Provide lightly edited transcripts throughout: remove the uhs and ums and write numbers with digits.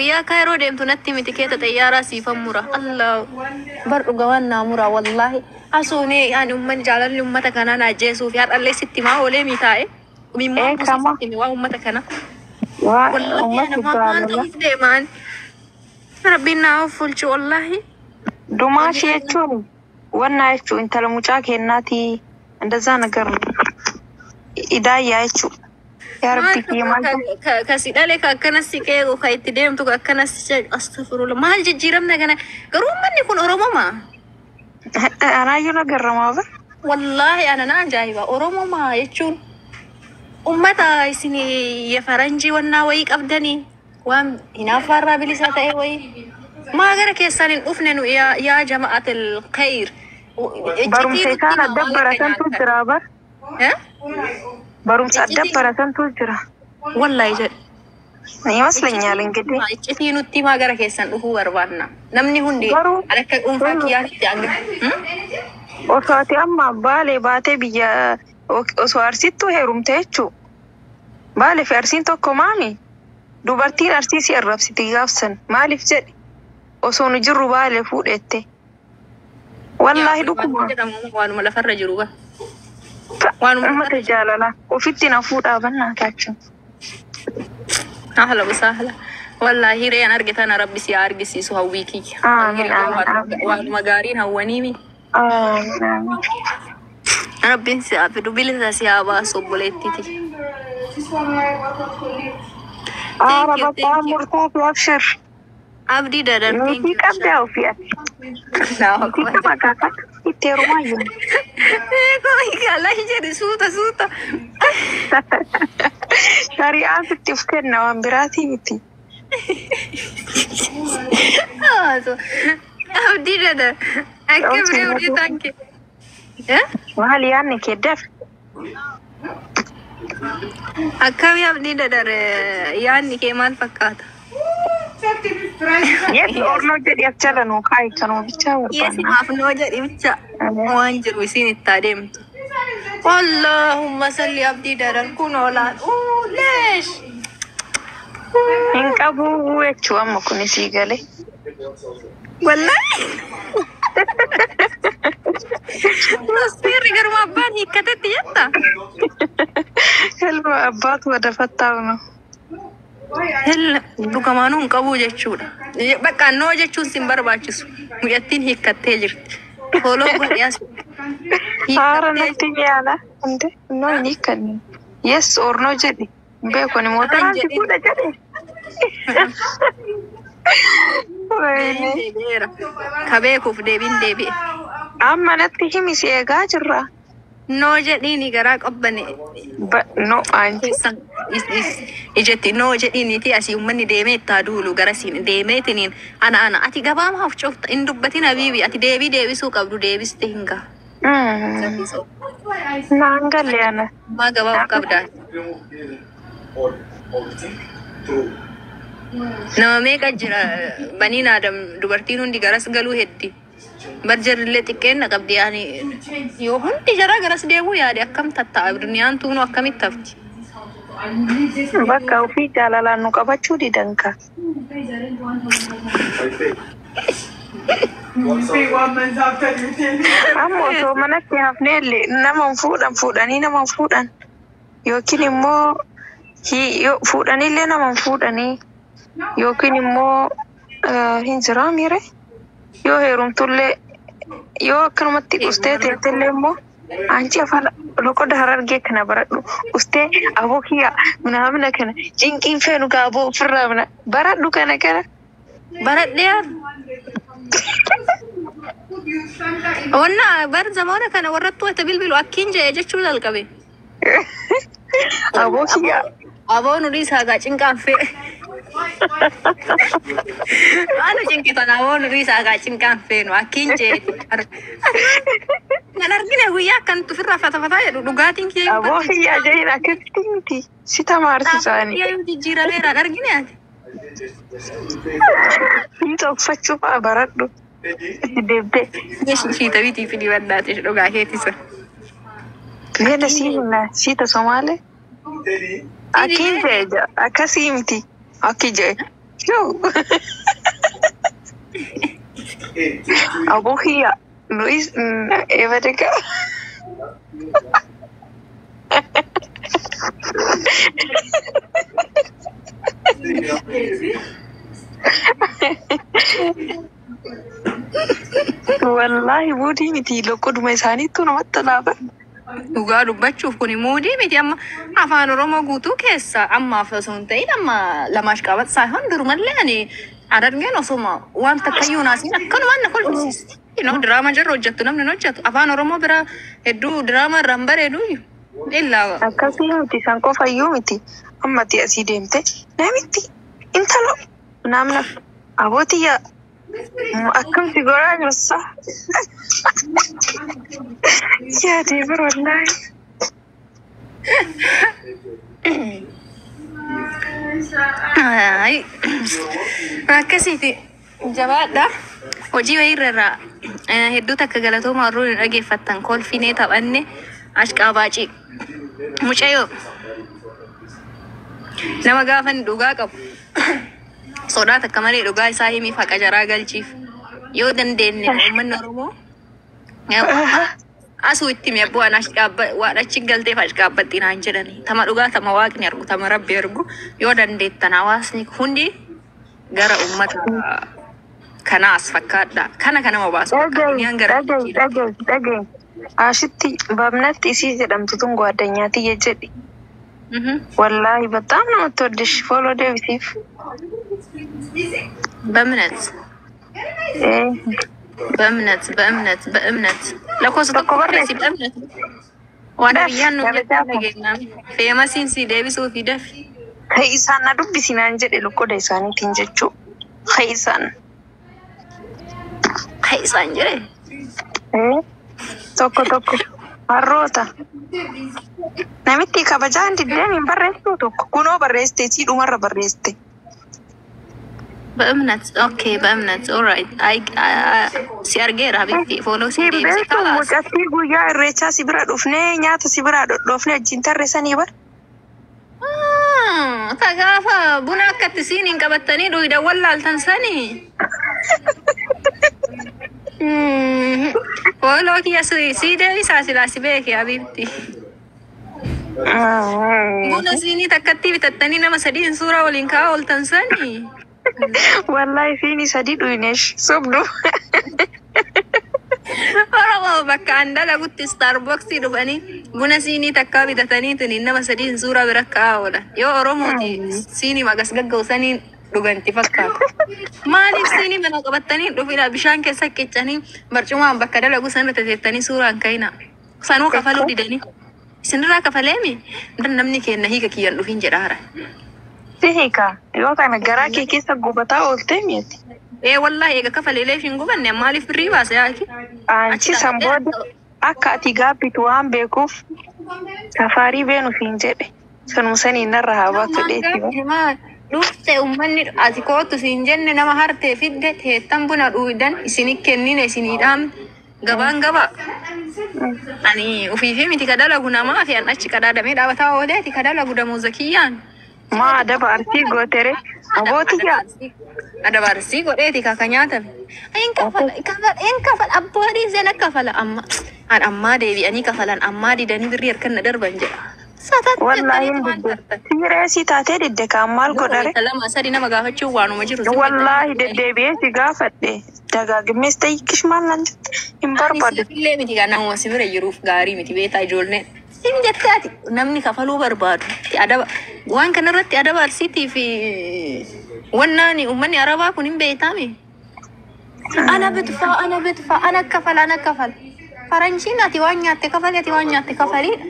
يا كايرو ديم تنتي متكيتة طيارة سيفا مرة الله برضو قوانا مرة والله أصوني يعني أمن جعل لي أمتك أنا ناجيسو في هذا اللي ستي ما هو لي ميتاي ومن ما بس ستي موا أمتك أنا والله أنا ما أنت ديمان ربنا عفول شو والله دوماشي يجون وانا يجون انت لو مجاك هناتي اندزانا قرن إدايا يجون يا ربي كيما كسيدا لك أكنسي كي وكايت ديم تو أكنسي أستغفر الله ما هالجيرمنا كنا قروم من يكون أروما ما أنا يلا قرما والله أنا ناجايبا أروما ما يجون أمتا يسني يفرنجي والناويك أبدني وام هنا فرّا بلساتي وي ما أقدر كيسان أفنن يا جماعة الخير بروم سيكان أدبر أسان تجرى بر بروم سأدبر أسان تجرى والله يجد نيوصل نيالين كده إتي نتي ما أقدر كيسان أهو وربانا نمني هندي أنا كأم فاكيان تانغ وفاتي أما بالي باتي بيا وسوارسيتو هيروم تيجو بالي في أرسين توكو مامي دوبارتين أرسيسي الرابسيتي غافسن مالي في جدي وصو نجرو بالي فود إتي والله دوكما وانو ملا فرج روبا وانو متجالة وفيتي نفود آبنا كاتشو أهلا وسهلا والله هيري أنا أرجت أنا ربي سي أرجسي سو هويكي وانو مقارين هوانيمي ربي سي أبدو بيلتا سي أبا صبوليتي ربطا مرتاح وابشر أبدي دادر نوتي كبدا وفيات لا نوتي كما كاكا يتيرو مايو كوي كالا يجري سوتا شريعة بتفكرنا وامبراتي بتي أبدي دادر أكبري ودي تانكي وهل يعني كدف أكبري أبدي دادر يعني كمان فكاتا yes or no jadi acara no kai kanu bicara yes maaf no jadi bicara wanjir wisin itadem Allahumma salli abdi daran kunolan lesh inkabu wechu amma kuni sigale wallahi تصوير غير ما بان هي كتت يتا helma abbat wada fattawno هل دكانون كابوجة شورا بقى نوجة شون سيمبر باتشوا مجتين هيك كتير فولو بياس هارا نتيجة أنا عندي نو نيكن yes or no jadi بيكون موتان تقول jadi كبيكو في دبين دبي أما نتيجة مسيا جاجرة نوجة ديني كراك أبني no anji إجتي نوجة ديني تي أسي أمني ديميت تادولو غرسين ديميتنين أنا أتي قبام هاف شوفت إن دبتين أبيبي أتي ديبي سوق أبدو ديبي ستهنغا نانغال لي أنا ما قبام قبدا nama meeqa jira baniin adam dubartiin hundi garas galuu heddi barjarrillee xiqqeenna qabdi yaani yoo hundi jara garas deemuu yaade akkam tatta'a duniyaan tuunu akkamitti hafti bakka ofii jaalalaan nu qabachuu didanka amma osoo manatti hafneellee nama fuudhanii nama fuudhan yookiin immoo fuudhanillee nama fuudhanii yookiin immoo hin jiraa mire yoo heerumtullee yoo akkanumatti ustee teettillee immoo anchi afaan loqoda harargee kana baradhu ustee aboo kiyya minamina kana cinqiin feenu gaaboo ofirraa mina baradhu kana baradhee wanna bar zamana kana warrattu wata bilbilu akkiin jee jechuu jalqabe aboo kiyya aboo nudii saagaa cinqaan fee Anu cinkitan awon risa ga cinkan feno akinje. Ngargine huya kan tu firra fata ya dugatin ki. Abo ya jaina aktinti. Sita marsisani. Ya yudi jira lera ngargine ati. Pinto faccio pa baraddu. Debde. Sita viti fili wadate duga hetisa. Vela sita somale. Akinje akasimti. Akije Yo. Abuhia. Luis Evadeka. Wallahi budi miti loko duma isani tu namatti laafa. Dhugaa dubbachuuf kuni muudii miti amma afaan Oromoo guutuu keessa ammaaf osoo hin ta'in amma lamaash qabat saayifan durumallee ani adargeen osuma waan takkayyuu naasiin akkanumaan na kolfisiisti. Diraama jirra hojjettu namni hin hojjetu afaan Oromoo bira hedduu diraama irraa hin bareedu illaa. Akkasii miti san qofayyuu miti ammati asii deemte namitti intalo namna abootiya akkam si goraa jirsa. Yaadee bir wallahi. Akkasiiti jabaadha. Hojii wayirra hedduu takka galatooma warroon hin dhageeffattan kolfinee taphanne ashqaabaacii mucayyoo nama gaafan dhugaa qabu sodaa takka malee dhugaa isaa himiif haqa jaraa galchiif yoo dandeenye uummanni Oromoo asuu itti mi'a bu'aan waan achi galteef ashqaabbattiin haan jedhani tama dhugaa tama waaqni argu tama rabbi argu yoo dandeettan hawaasni hundi gara uummata kanaas fakkaadha kana nama baasu dhagee ashitti bamnatti isii jedhamtu tun ጓደኛቲ jedhi wallahi በጣም ነው የምትወድሽ ፎሎ ዴቪሲፍ በእምነት ለኮስ ተቆበረሲ በእምነት ዋዳ ያን ነው የተገኘና ፌመሲን ሲ ዴቪስ ኦፍ ይደፍ ከኢሳና ዱብሲናን jedhe ልቆ ደይሳኒ ትንጀቹ ከኢሳን ጀሬ tokko harroota namitti kabajaan diddeen hin barreessitu tokko kunoo barreessite si dhumarra barreessite. በእምነት ኦልራይት si argeera habiibti fooloo si deebise kalaas mucattii guyyaa irreechaa si bira dhufnee nyaata si bira dhofnee wajjin tarreessanii bar tagaafa buna akkatti siin hin qabattanii dhuida wallaaltan sanii fooloo kiyya si deebisaa silaa si beeke habiibti buna siinii takkatti bitattanii nama sadiin suuraa waliin kaa'aa ooltan sanii wallahi siinii sadii dhuinesh sobdu Oromoo bakka andala gutti Starbucks dhufanii buna siinii takkaa bitatanii tuniin nama sadiin suuraa bira kaa'aa oolan yoo Oromooti siinii magas gaggausanii dhuganti fakkaata. Maaliif siinii mana qabattanii dhufidha bishaan keessa qicanii barcumaan bakka dalagu sana tateettanii suuraan ka'ina. Sanuu kafaluu didanii. Isinirraa kafaleemi namni kenna hiika kiyyan dhufin jedhaara. Hiika yoo kana garaa kee keessa gubataa oolte miti. Wallahi eega kafaleelee hin gubanne maaliif birrii baase yaaki? Anchi samboodi akka ati gaabbitu waan beekuuf safaarii beenuuf hin jedhe. Sanuu sanii narra haa baatu dheetti. Dhufte uummanni ati kootu siin jenne nama hartee fidde teettan buna dhuudan isini kennine isiniidhaan gabaan gabaa. Ani ufiifi miti kadalagu namaa fi an achi kadhaadamee dhaabataa ooleeti kadalagu damuuza kiyyaan. Maa adaba arsii gootere abootiyaa. Adaba arsii godheeti kaka nyaatame. Een kafala abboodii seen kafala ammaa deebi'anii kafalan ammaa didanii birrii harkan na darban jedha. Wallahi sireesii taatee didde kaan maal godhare? Lama sadi nama gaafachuu waanuma jiru. Wallahi deddeebi'ee si gaafadhe dagaagimmees ta'e kishmaan nan jette hin barbaadu. Illee miti kan namuma si bira jiruuf gaarii miti beetaa ijoolleen. Siin jetteeti namni kafaluu barbaadu. Adaba waan kanarratti adaba arsiitii fi wannaani uummanni arabaa kun hin beekame. Ana bitfaa ana kafala. Faranjiin ati waan nyaatte kafaliidha.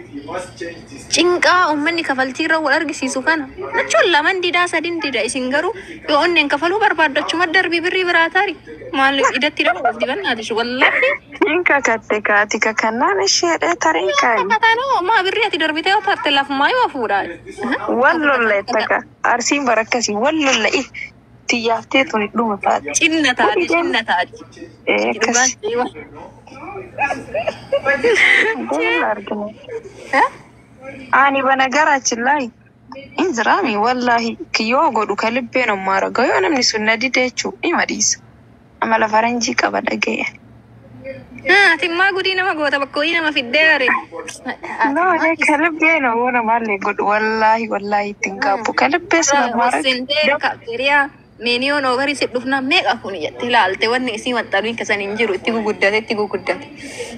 Cinqaa uummanni kafaltiirra wal argisiisu kana. Nachoon laman didaa sadin dida isin garuu yoo onneen kafaluu barbaaddu achuma darbii birrii biraa taari. Maal idatti dha dibannaatish wallahi. Inka katte kaati kakannaan isheedha tariin kaayi. Kakataanoo maa birrii ati darbitee yoo taarte lafumaa yoo fuudhaa. Wallolla ettaka arsiin barakkasi wallolla tiyyaaftee tuni dhuma taati. Cinna taati. Kas. Ani በነገራችን ላይ Inziraami wallahi kiyyoo godhu ka libbeen ammaara gayoo namni sun na dide jechuu ima dhiisa. Amala faranjii qaba dhaga'e. Ati maa gudii nama goota bakka hojii nama fiddee are. No, ka libbeen oona maallee godhu wallahi ittiin gaabbu ka libbees namaara. Wasintee kafiriyaa meeniyoon ogarii si dhufnaa meeqa kun jettee ilaalte wanni isii maxxanuu kasan hin jiru itti guguddate.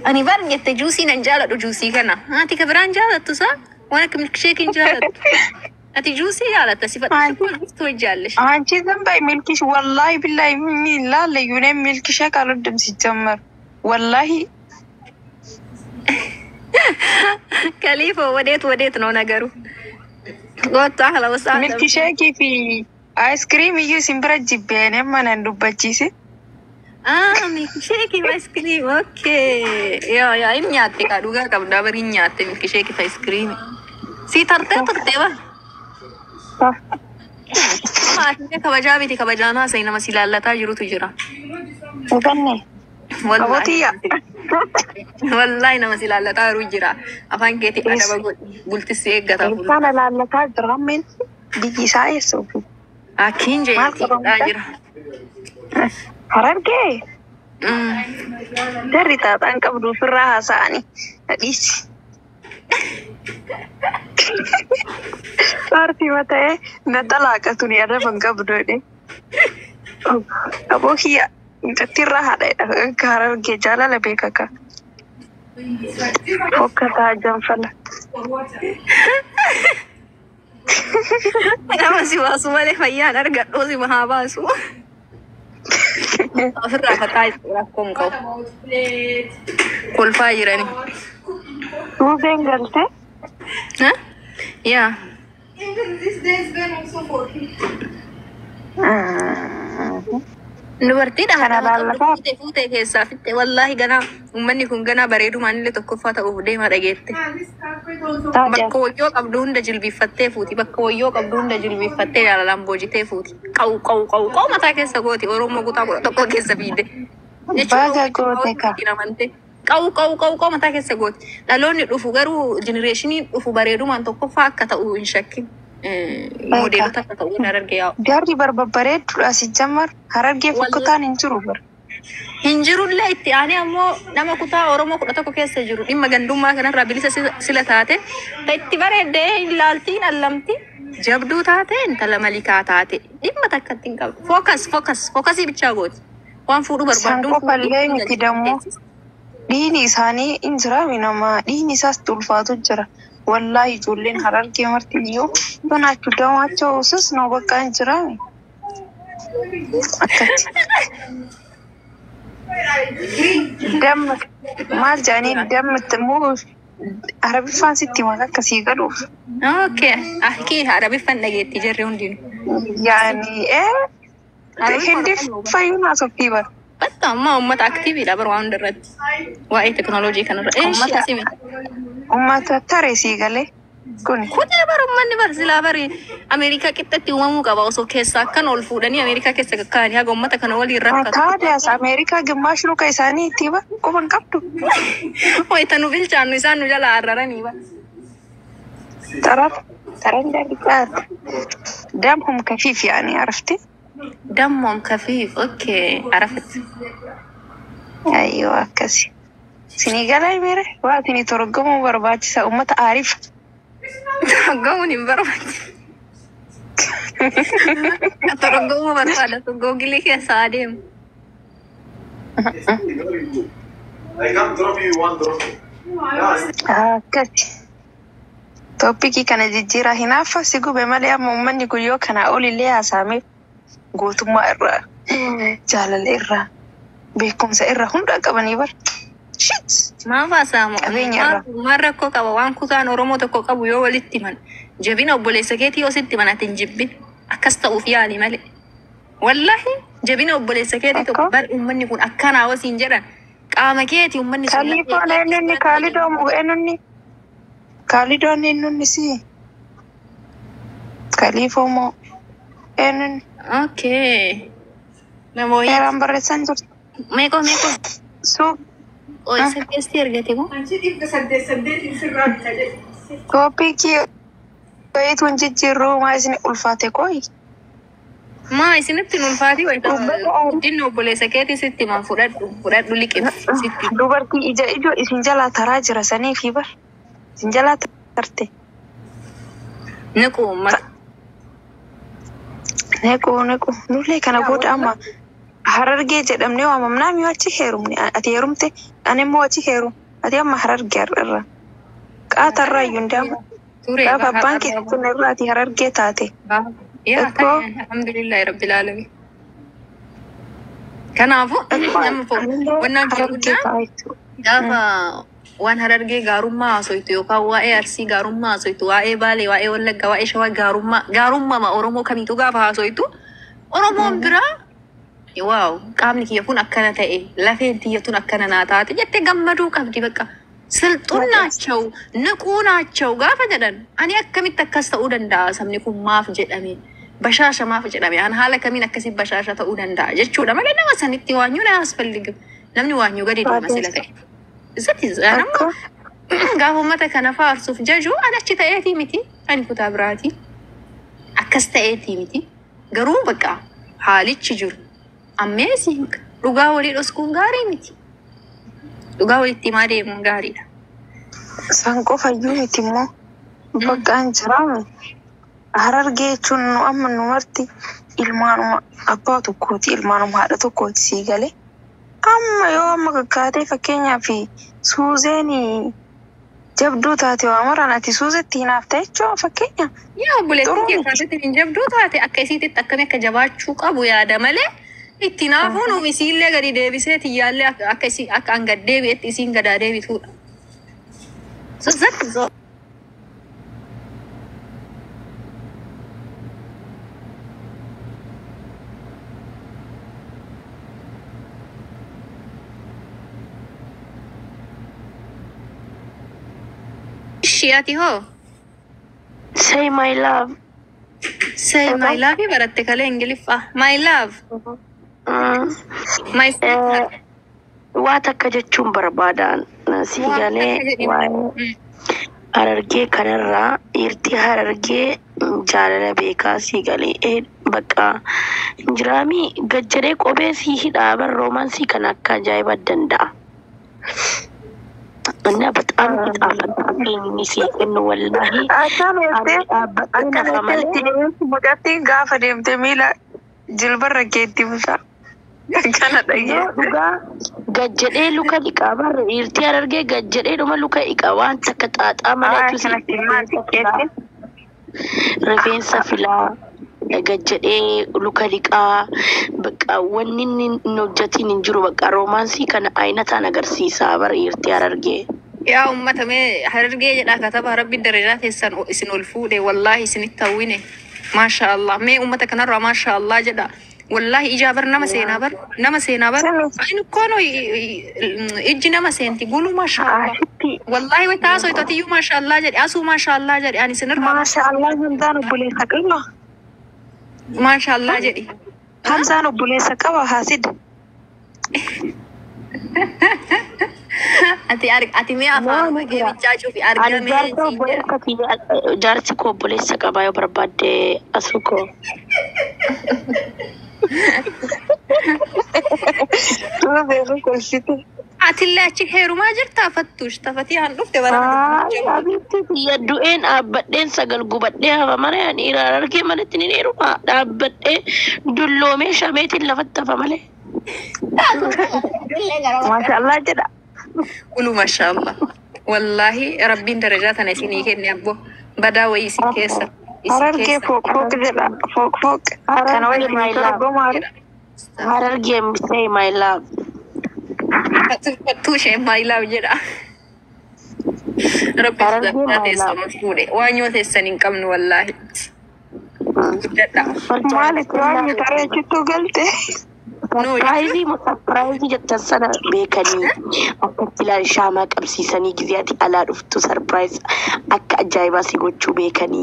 Ani bar jette juusii nan jaaladhu juusii kana. Ati ka biraan jaalattu saa? Waan akka milksheekiin jaalattu. Ati juusii jaalatta si fadhiistu jaallesh. Anchi zambai milkish wallahi billahi milalle yune milkisha kaludum sijamar. Wallahi Khalifa wadeet ነው ነገሩ ጎታ ሀላውሳ milkishake fi ice cream iyyuu simbira jibbeen manan dubbachise. milkishake ice cream okay yaa inni nyaatte ka dhugaa qabda bari nyaatte milkishake ice cream si tartee ba maatii kabajaa biti kabajaanaa sai nama silallataa jirutu jira. Uganne Abotiya. Wallahi nama silallataa jiru jira. Afaan keetii adaba bultisi eeggata. Kana lallataa jira men biyyi isaa eessuufi. Akiin jeetii jira. Harargee. Darri taataan qabdu ofirraa haasa'anii dhiisi. Saartii mata'ee na xalaaqatu ni adaban qabdoodhe. Abookiya intattirraa haadha harargee jaalala beekaka. Hokkataa janfala. Nama si baasu malee fayyaan argadhuu si mahaa baasu. Ofirraa fataa rakkoon qabu. Kolfaa jirani. Ruubeen galte? Yaa. Dubartiidha Kana lallataa. fuutee keessaa fitte wallahi ganaa uummanni kun ganaa bareedumaan illee tokkoffaa ta'uuf deema dhageette. Bakka wayyoo qabdu hunda jilbiiffattee fuuti. Bakka wayyoo qabdu hunda jilbiiffattee jaalalaan boojitee fuuti. Qawu mataa keessa gooti. Oromoo kutaa kudha tokko keessa fiide. Baga goote ka. Qawu mataa keessa gooti. Dhaloonni dhufu garuu jenereeshinii dhufu bareedumaan tokkoffaa akka ta'u hin shakkin. Modeelota akka ta'u hin argee yaa'u. Darri barbareedduudha si jammar harargee fokkotaan hin jiru bar. Hin jirullee itti aanee ammoo nama kutaa Oromoo kudha tokko keessa jiru dhimma gandummaa kanarraa bilisa sila taate itti bareeddee ilaaltiin allamti jabduu taate intala malikaa taate dhimma takkatti hin qabu. Fookasii bichaa gooti. Waan fuudhuu barbaaddu. Isaan qofallee miti dammoo dhiini isaanii hin jiraami namaa dhiini isaas ulfaatu jira. Wallahi ijoolleen harargee marti iyyuu banaachuu damaachoo usus noo bakka hin jiraami. Akkatti. Damma maal jaaniin dammatti immoo arabiffaan sitti maal akkasii galuuf. Okay. Akii arabiffaan dhageetti jirre hundinuu. Yaani hindi fayyuu naasoftii bara. Bakka ammaa uummata aktiiviidha bara waan hundarratti. Waa'ee teknooloojii kanarra. Uummata uummata tareesii galee kun. Kutee bara uummanni bara silaa bari Ameerikaa qixxatti uumamuu qaba osoo keessaa akkan ol fuudhanii Ameerikaa keessa kakkaa'anii haga uummata kana waliin rakkatu. Taadiyaas Ameerikaa gimaash luka isaanii itti ba quban qabdu. Wayita nu bilchaannu isaan nu jala arraranii ba. Taran dargaata. Damhum kafiif yaani arafte. Dammoom kafiif okay arafat. Ayyoo akkasi. Sinii galaa mere waa sinii torgomuu barbaachisa uummata aariif. Torgomuun hin barbaachisa. Torgomuu barbaada googilii keessa adeemu. Akkasi. Tooppikii kana jijjiiraa hinaafa si gube malee amma uummanni kun yoo kanaa olillee haasaame gootummaa irraa jaalala irraa beekumsa irraa hunda qabanii bar. Maaf haasamu maal rakkoo qaba waan kutaan Oromoo tokko qabu yoo walitti himan jabina obboleessa keetii yoo sitti himan ati hin jibbin akkas ta'uuf yaali malee. Wallahi jabina obboleessa keetii tokko bar uummanni kun akkanaa wasiin jedhan qaama keetii uummanni sun. Kaliifoon eenyunni kaalidoom eenyunni kaalidoon eenyunni si kaliifoo moo eenyunni. Okay. Namoonni. Heeraan barreessan jirtu. Meeqoo. Suuq. Isa keessatti ergate moo? Tooppikii wayitu hin jijjiirru maa isin ulfaate koyi. Maa isinitti ulfaati wayita guddinni obboleessa keetii sitti maa fudhadhu liqima sitti. Dubartii ijoo isin jalaa taraa jira sanii fi bar isin jalaa tarte. Naqu uummata. Naqu nullee kana booda amma Harargee jedhamnee waamamnaa miyoo achi heerumne ati heerumte ani immoo achi heerum ati amma Harargee irra qaatarraa iyyuu ndaamu gaafa abbaan keessatti irraa ati Harargee taate. Yaa ta'e alhamdulillahi rabbil alamin. Kanaafuu wannan kiyya guddaa gaafa waan Harargee gaarummaa haasoytu yookaan waa'ee Arsii gaarummaa haasoytu waa'ee Baalee waa'ee Wallaggaa waa'ee Shawaa gaarummaa Oromoo kamiitu gaafa haasoytu Oromoon biraa waaw qaamni kiyya kun akkana ta'e lafeen tiyya tun akkana naa taate jettee gammaduu qabdi bakka ስልጡን ናቸው ንቁ ናቸው ጋፈ ጀደን አኒ አከሚት ተከስተው ደንዳ ሰምኒ ኩማፍ ጀደሚ በሻሻ ማፍ ጀደሚ አን ሀለ ከሚን አከሲ በሻሻ ተው ደንዳ ጀቹ ደመለ ነው ሰንቲ ዋኙ ነው ያስፈልግም ለምን ዋኙ ገዲ ነው መስለከ እዘት ይዛናማ ጋፎ መተ ከነፋ አርሱፍ ጀጁ አለች ተአቲ ሚቲ አኒ ኩታ ብራቲ አከስተ አቲ ሚቲ ገሩ በቃ ሀሊች ጅሩ አሜዚንግ ዱጋ ወዲ ዶስኩን ጋሪ ሚቲ ዱጋ ወዲ ቲማዴ ሙንጋሪ Sanko fayyuu miti immoo bakkaan jiraame Harargee jechuun nu amma nu marti ilmaanuma abbaa tokkooti ilmaanuma haadha tokkooti sii galee amma yoo amma kakkaatee fakkeenyaaf Suuzeen jabduu taate waa maraan ati Suuzetti hinaaf ta'e jechuun fakkeenya. Yaa buleetti kakkaatee jabduu taate akka isiitti akkami akka jabaachuu qabu yaada malee itti naafuun isiillee gadi deebisee tiyyaallee akka an gad deebi'etti isiin gadaa deebituudha. So that's all. Shiati ho. Say my love. Say my love. Baratte kale Ingiliffa. My love. My. Waa takka jechuun barbaadaan si galee waa'ee Harargee kanarraa dhiirtii Harargee jaalala beekaa si galee bakka injiraamii gajjadee qobee si hidhaa barroomansii kan akka ajaa'iba danda'a. Anna በጣም ይጣፍጣል ሲቀን ወላሂ Mudatti gaafa deemte miila jilbarra keetti buusa. Kana dhagee dhugaa gajjadee luka dhiqaa barre dhiirtii Harargee gajjadee dhuma luka dhiqaa waan takka xaaxaa malee rifeensa filaa gajjadee luka dhiqaa bakka wanni inni hojjetiin hin jiru bakka roomaansii kana ayinataan agarsiisaa bara dhiirtii Harargee. Yaa ummata mee Harargee jedhaa kataba rabbi darajaa teessan isin ol fuudhe wallahi isinitti hawwine maasha Allah mee ummata kanarraa maasha Allah jedha. والله إجابر نما سينا بر أين كانوا إجي نما سينتي قولوا ما شاء الله والله وتعصوا يتاتيو ما شاء الله جري أسو ما شاء الله جري يعني سنر ما شاء الله همزانو بولي سكوا ما شاء الله جري همزانو بولي سكوا حاسد أتي مي أفهم كيف تجاجو في أرجع جارتي كو بولي سكوا يا برباد أسوكو أتلا أشيك هيرو ما جرت فتوش تفتي هنروح تبارك يدوين أبدين سجل قبضني هذا مرة يعني إلى ركي مالتني نيرو أبدين دلوا مش أميت إلا فتفا ماله ما شاء الله جدا قولوا ما شاء الله والله ربي درجات أنا سيني كني أبو بدأ ويسي كيسة Harargee fok jira fok kana wajji my love Harargee say my love tu she my love jira rabbi sadaqate samude wanyo tesanin kamnu wallahi gudda malik wanyo tare kitto galte surprise jetta sana beekani akka tilal shama qabsiisanii giziyaati alaa dhuftu surprise akka ajaa'iba si gochuu beekani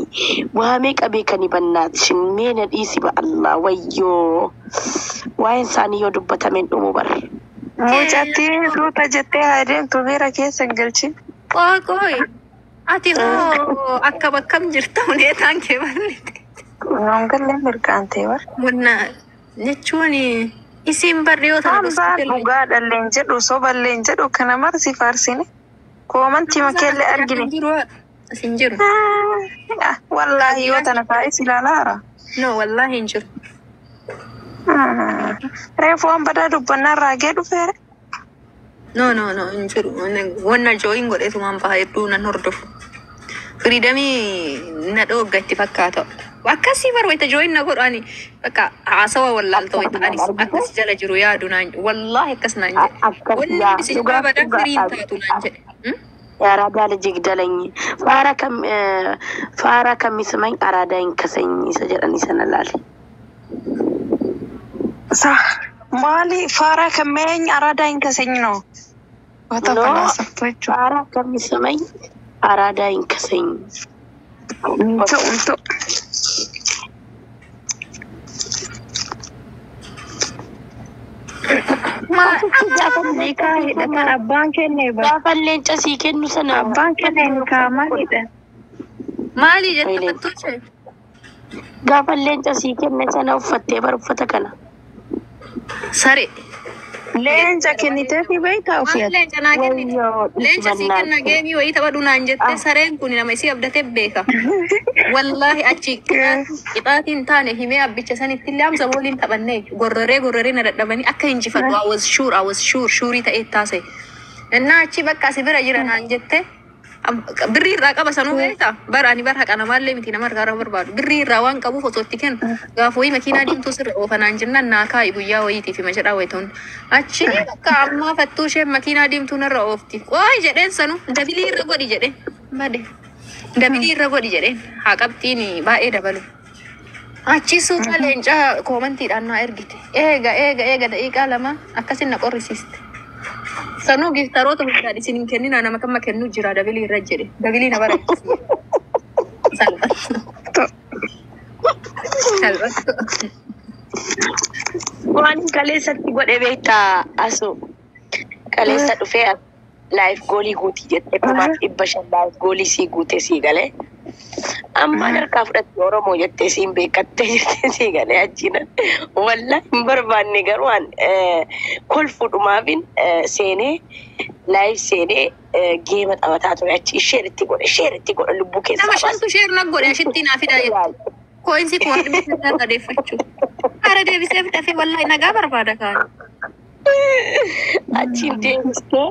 waa meeqa beekani bannaat shimmeena dhiisi ba Allah wayyoo waa'een isaanii yoo dubbatameen dhumu bar mucatti duuta jettee haadeen tubeera keessa galchin qoy Ati hoo akka bakkam jirta huneetaan kee barreete. Nongallee mirkaantee bar. Munna jechuun isin barreeyyoota Hambaa dhugaa dhalleen jedhu soballeen jedhu kana marsi faarsine. Koomantii makeellee argine. Asin jiru. Wallahi yoo tana taa'is ilaalaara. No wallahi hin jiru. Reefu waan badaa dubbannaa raagee dhufeere. No hin jiru. Wanna jooyin godheetumaan baha hedduu nan hordofu. Firiidamii na dhoogga itti fakkaata. Akkasii bar wayita jooyin na godhaani bakka haasawa wallaalta wayita anis akkas jala jiru yaadu naan wallahi akkas naan jedhe. Wanni isin babadan firiin taatu naan jedhe. Arada jigdalanyi faara kamismaኝ arada inkasኝ ሰጀራኒ ሰነላል ሳ ማሊ ፋራ ከመኝ አራዳ ይንከሰኝ ነው ወጣፈና ሰጥቶች ፋራ ከሚስመኝ አራዳ ይንከሰኝ እንቶ Ma Nika hidhatan abbaan kenne ba. Gaafalleen casii kennu sana Abbaan kenne nika maalidha? maali jette fattuuche? gaafalleen casii kenne sana uffattee bar uffata kana. Sare. Leenca kennitee fi beektaa ofii. Leenca naa kennite. Leenca sii kenna geemii wayii tapha dhunaan jette sareen kun nama isii abdatee beeka. Wallahi achi qixaatiin taane himee abbicha sanitti illee amsa waliin taphannee gorroree na dadhabanii akka injifadhu I was sure shuurii ta'ee taase. Innaa achi bakka si bira jira naan jette birrii irraa qaba sanuu beektaa bara ani bara haqa namaallee miti nama harkaa barbaadu birrii irraa waan qabuuf osoo itti kennu gaafa wayii makiinaa diimtuu sirra oofanaan jennaan naa kaa'i guyyaa wayiitiif hima jedhaa wayitoon achi bakka ammaa fattuu isheen makiinaa diimtuu narra oofti waay jedheen sanu dabilii irra godhi jedheen bade dabilii irra godhi jedheen haa qabxiin baay'ee dabalu achi suuqa leencaa koomantiidhaan naa ergite eega daqiiqaa lama akkasin na qorrisiiste. Sanu giftaroota hundaadhi isinin kennina nama kamma kennu jira dabilii irra jedhe dabilii na bara salphattu waan kaleessatti godhe beektaa asu kaleessa dhufee live goolii guutii jettee kumaaf 500 live goolii sii guutee sii galee ammaan harkaa fudhatte Oromoo jettee siin beekattee jettee sii galee achiin wallahi hin barbaanne garuu waan kolfuudhumaafin seenee live seenee geema taphataa ture achi sheeritti godhe lubbuu keessaa nama shantu sheer na godhe ashitti naa fidaa jettu koinsi koon dhibbisaa qadeeffachuu ara deebisee fidhafee wallahi nagaa barbaada kaan achiin deebistee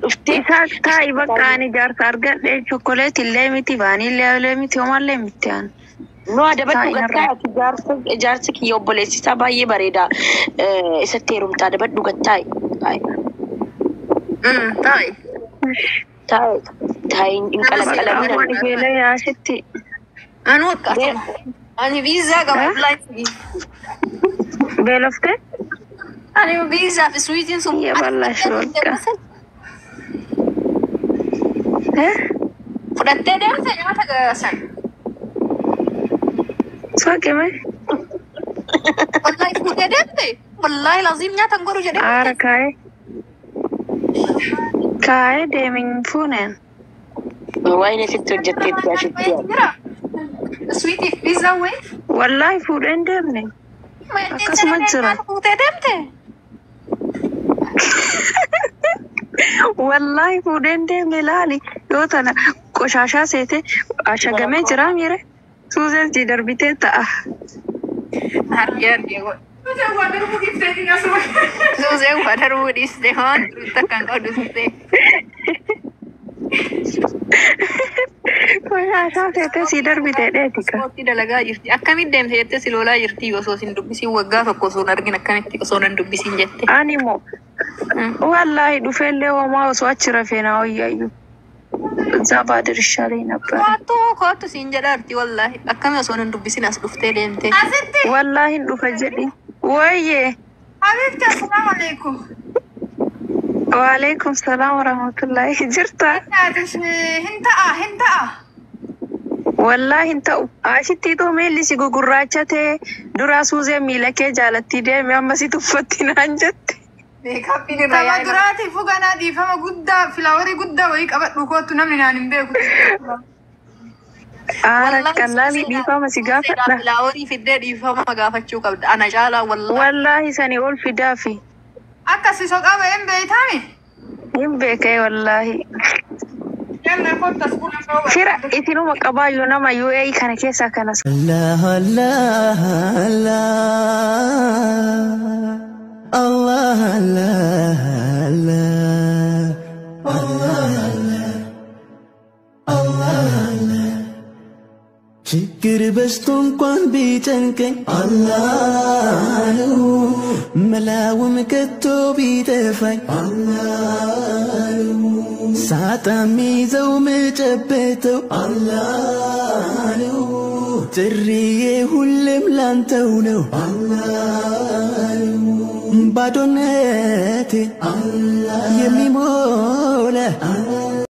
dhuftee Isaa taa'i bakka ani jaarsa argadhe chokoleet illee miti vaaniillee miti homallee miti aan. no adabadhu gattaa jaarsi kiyya obboleessisaa baay'ee bareeda isatti heerumtaa adabadhu gattaa'i taa'i hin qalaqalamina Waan geela yaasitti. anu akka ani viizaa qaba flight Beelofte? ani viizaa fi suwiitiin sun Iyya bal'aa shirokka. fudhattee deemte nyaata gaasan Soqime? wallahi fuutee deemte wallahi laziim nyaata hin godhu jedhee Aara kaa'ee. Kaa'ee deemin fuuneen. waa'ee sitti hojjetteetti ashitti jira suwiitiif viizaa wayi Wallahi fuudheen deemne. Akkasuma jira. fuutee deemte Wallahi fuudheen deemne laali yoo tana qoshaashaa seete ashagamee jira mire. Suuzeen si darbitee ta'a. argee godhu Suuseen wadaruu dhiiste waan takkan qabdu suusee Qoshaashaa seete si darbitee dheetika. Ispoortii dalagaa jirti. Akkamitti deemte jettee si loolaa jirti osoo sin dubbisiin waggaa tokko osoo hin argin akkamitti osoo nan dubbisiin jette. Ani moo wallahi dhufeellee homaa osoo achi rafeenaa hoyyaayyuu. Zabaa dirishaalee nabbara. Kootu siin jedhaarti wallahi. Akkami osoo nan dubbisin as dhuftee deemte. Wallahi dhufa jedhi. Wayyee. Habibti assalaamu alaikum. Waalaikum salaam warahmatullahi jirta. Hin ta'a. Wallahi hin ta'u. Ashitti too meelli si gugurraacha ta'e duraa suuzee miila kee jaalattii deeme amma si tuffatti naan jette. durati fugana di fama gudda filawari gudda way qabadhu kootu namni naan hin beeku. Kallali di fama si gaafadha. Filawari fidee di fama gaafachuu qabda. Ana caalaa wallahi. Wallahi sani ol fidaafi. Akkasi soqaba hin beeytami. Hin beekee wallahi. Fira itinuma qabaayyuu nama UAE kana keessa kanas. Allah Allah Allah Allah Allah Allah ችግር በዝቶ እንኳን ቢጨንቀኝ አላህ ነው መላውም ከቶ ቢጠፋኝ አላህ ነው ሳጣ ሚይዘው ምጨበጠው አላህ ነው ጥሪዬ ሁሌም ላንተው ነው አላህ ነው ባዶነቴ የሚሞላ